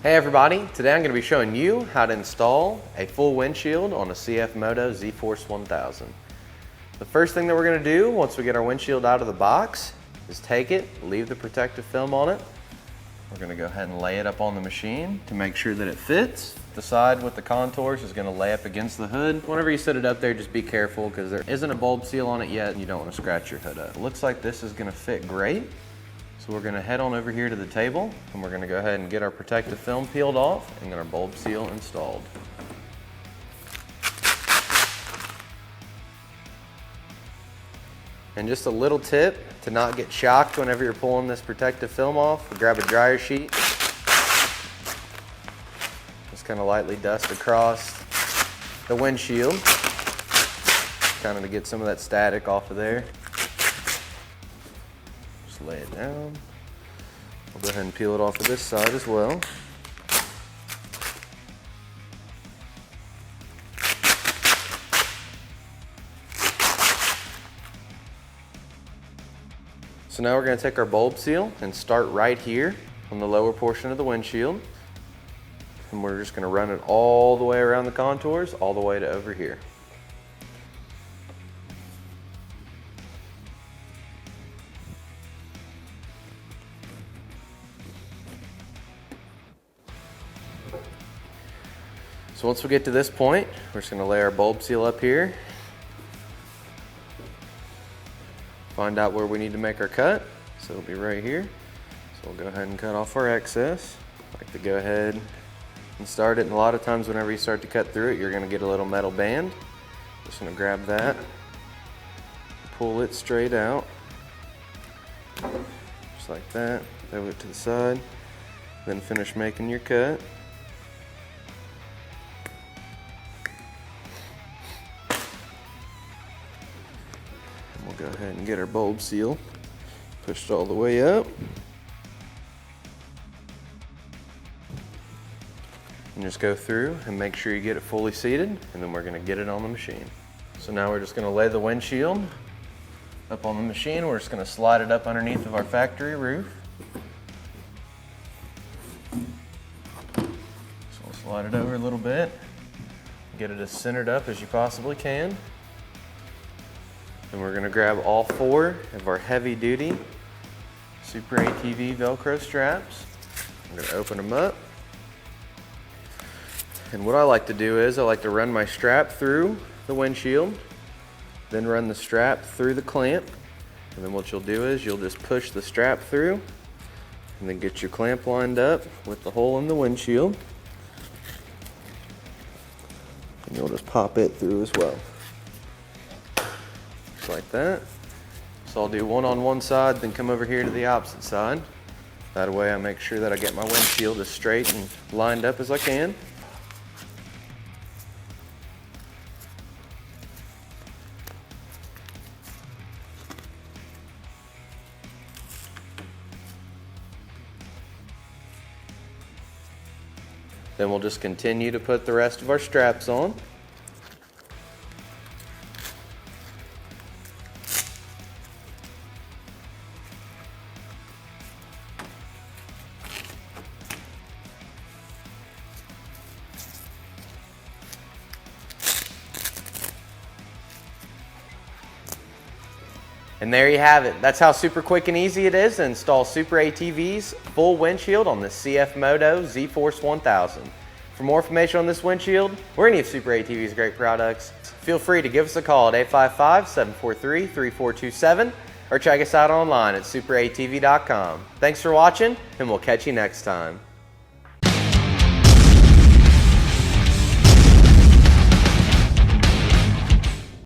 Hey everybody, today I'm going to be showing you how to install a full windshield on a CF Moto ZForce 1000. The first thing that we're going to do once we get our windshield out of the box is take it, leave the protective film on it. We're going to go ahead and lay it up on the machine to make sure that it fits. The side with the contours is going to lay up against the hood. Whenever you set it up there, just be careful because there isn't a bulb seal on it yet and you don't want to scratch your hood up. It looks like this is going to fit great. So we're going to head on over here to the table and we're going to go ahead and get our protective film peeled off and get our bulb seal installed. And just a little tip to not get shocked whenever you're pulling this protective film off, grab a dryer sheet, just kind of lightly dust across the windshield, kind of to get some of that static off of there. Just lay it down. We'll go ahead and peel it off of this side as well. So now we're going to take our bulb seal and start right here on the lower portion of the windshield. And we're just going to run it all the way around the contours, all the way to over here. So once we get to this point, we're just going to lay our bulb seal up here. Find out where we need to make our cut. So it'll be right here. So we'll go ahead and cut off our excess. I like to go ahead and start it. And a lot of times whenever you start to cut through it, you're going to get a little metal band. Just going to grab that, pull it straight out, just like that. Throw it to the side. Then finish making your cut. We'll go ahead and get our bulb seal pushed all the way up. And just go through and make sure you get it fully seated, and then we're going to get it on the machine. So now we're just going to lay the windshield up on the machine. We're just going to slide it up underneath of our factory roof. So we'll slide it over a little bit, get it as centered up as you possibly can. And we're going to grab all 4 of our heavy duty SuperATV Velcro straps. I'm going to open them up. And what I like to do is I like to run my strap through the windshield, then run the strap through the clamp. And then what you'll do is you'll just push the strap through and then get your clamp lined up with the hole in the windshield. And you'll just pop it through as well. Like that. So I'll do one on one side, then come over here to the opposite side. That way I make sure that I get my windshield as straight and lined up as I can. Then we'll just continue to put the rest of our straps on. And there you have it. That's how super quick and easy it is to install SuperATV's full windshield on the CF Moto ZForce 1000. For more information on this windshield or any of SuperATV's great products, feel free to give us a call at 855-743-3427 or check us out online at superatv.com. Thanks for watching, and we'll catch you next time.